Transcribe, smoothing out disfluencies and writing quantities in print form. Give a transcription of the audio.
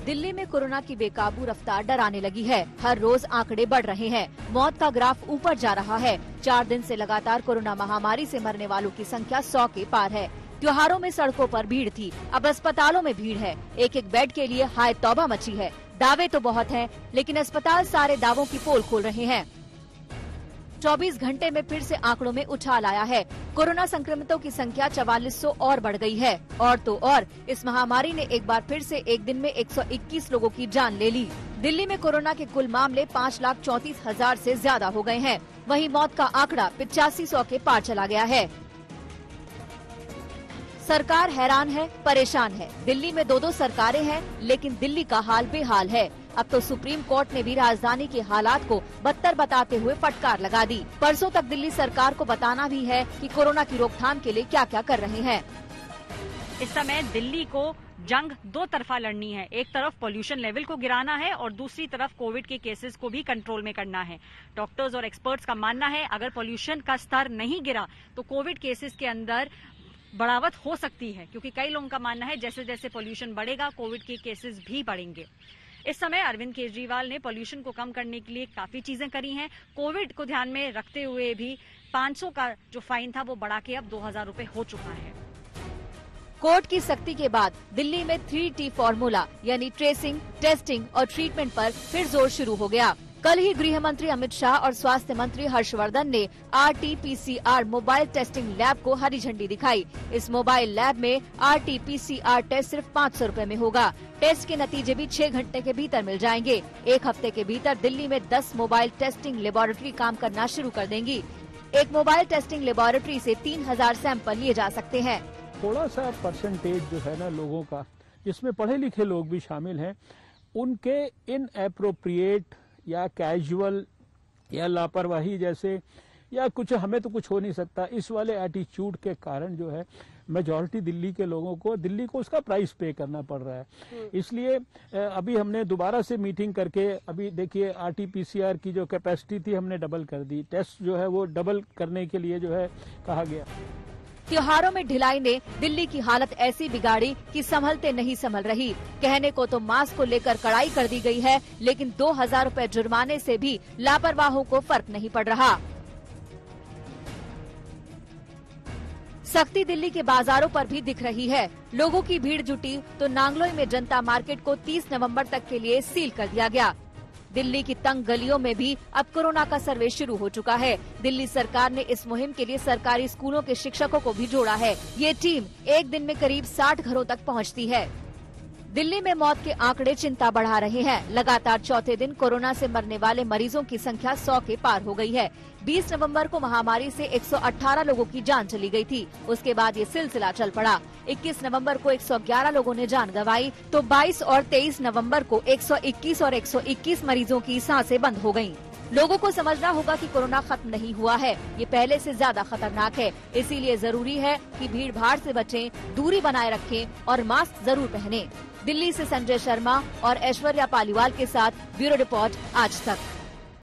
दिल्ली में कोरोना की बेकाबू रफ्तार डराने लगी है। हर रोज आंकड़े बढ़ रहे हैं। मौत का ग्राफ ऊपर जा रहा है। 4 दिन से लगातार कोरोना महामारी से मरने वालों की संख्या 100 के पार है। त्योहारों में सड़कों पर भीड़ थी, अब अस्पतालों में भीड़ है। एक एक बेड के लिए हाय तौबा मची है। दावे तो बहुत हैं, लेकिन अस्पताल सारे दावों की पोल खोल रहे हैं। 24 घंटे में फिर से आंकड़ों में उछाल आया है। कोरोना संक्रमितों की संख्या 4400 और बढ़ गई है। और तो और इस महामारी ने एक बार फिर से एक दिन में 121 लोगों की जान ले ली। दिल्ली में कोरोना के कुल मामले 5,34,000 से ज्यादा हो गए हैं। वहीं मौत का आंकड़ा 8500 के पार चला गया है। सरकार हैरान है, परेशान है। दिल्ली में 2 सरकारें हैं, लेकिन दिल्ली का हाल बेहाल है। अब तो सुप्रीम कोर्ट ने भी राजधानी के हालात को बदतर बताते हुए फटकार लगा दी। परसों तक दिल्ली सरकार को बताना भी है कि कोरोना की रोकथाम के लिए क्या क्या कर रहे हैं। इस समय दिल्ली को जंग 2 तरफा लड़नी है। एक तरफ पोल्यूशन लेवल को गिराना है और दूसरी तरफ कोविड के केसेस को भी कंट्रोल में करना है। डॉक्टर्स और एक्सपर्ट्स का मानना है अगर पोल्यूशन का स्तर नहीं गिरा तो कोविड केसेस के अंदर बढ़ावट हो सकती है, क्योंकि कई लोगों का मानना है जैसे जैसे पोल्यूशन बढ़ेगा कोविड के केसेस भी बढ़ेंगे। इस समय अरविंद केजरीवाल ने पोल्यूशन को कम करने के लिए काफी चीजें करी हैं। कोविड को ध्यान में रखते हुए भी 500 का जो फाइन था वो बढ़ा के अब 2000 रुपए हो चुका है। कोर्ट की सख्ती के बाद दिल्ली में 3T फॉर्मूला यानी ट्रेसिंग, टेस्टिंग और ट्रीटमेंट पर फिर जोर शुरू हो गया। कल ही गृह मंत्री अमित शाह और स्वास्थ्य मंत्री हर्षवर्धन ने RT-PCR मोबाइल टेस्टिंग लैब को हरी झंडी दिखाई। इस मोबाइल लैब में RT-PCR टेस्ट सिर्फ 500 रुपए में होगा। टेस्ट के नतीजे भी 6 घंटे के भीतर मिल जाएंगे। 1 हफ्ते के भीतर दिल्ली में 10 मोबाइल टेस्टिंग लेबोरेटरी काम करना शुरू कर देंगी। एक मोबाइल टेस्टिंग लेबोरेटरी से 3000 सैंपल लिए जा सकते हैं। थोड़ा सा परसेंटेज जो है ना लोगों का, जिसमें पढ़े लिखे लोग भी शामिल हैं, उनके इनएप्रोप्रिएट या कैजुअल या लापरवाही जैसे या कुछ हमें तो कुछ हो नहीं सकता इस वाले एटीट्यूड के कारण जो है मेजॉरिटी दिल्ली के लोगों को उसका प्राइस पे करना पड़ रहा है। इसलिए अभी हमने दोबारा से मीटिंग करके अभी देखिए RT-PCR की जो कैपेसिटी थी हमने डबल कर दी। टेस्ट जो है वो डबल करने के लिए जो है कहा गया। त्योहारों में ढिलाई ने दिल्ली की हालत ऐसी बिगाड़ी कि संभलते नहीं संभल रही। कहने को तो मास्क को लेकर कड़ाई कर दी गई है, लेकिन 2000 रुपए जुर्माने से भी लापरवाहों को फर्क नहीं पड़ रहा। सख्ती दिल्ली के बाजारों पर भी दिख रही है। लोगों की भीड़ जुटी तो नांगलोई में जनता मार्केट को 30 नवंबर तक के लिए सील कर दिया गया। दिल्ली की तंग गलियों में भी अब कोरोना का सर्वे शुरू हो चुका है। दिल्ली सरकार ने इस मुहिम के लिए सरकारी स्कूलों के शिक्षकों को भी जोड़ा है। ये टीम एक दिन में करीब 60 घरों तक पहुंचती है। दिल्ली में मौत के आंकड़े चिंता बढ़ा रहे हैं। लगातार चौथे दिन कोरोना से मरने वाले मरीजों की संख्या 100 के पार हो गई है। 20 नवंबर को महामारी से 118 लोगों की जान चली गई थी। उसके बाद ये सिलसिला चल पड़ा। 21 नवंबर को 111 लोगों ने जान गंवाई तो 22 और 23 नवंबर को 121 और 121 मरीजों की सांसें बंद हो गयी। लोगों को समझना होगा कि कोरोना खत्म नहीं हुआ है, ये पहले से ज्यादा खतरनाक है। इसीलिए जरूरी है कि भीड़ भाड़ से बचें, दूरी बनाए रखें और मास्क जरूर पहनें। दिल्ली से संजय शर्मा और ऐश्वर्या पालीवाल के साथ ब्यूरो रिपोर्ट आज तक।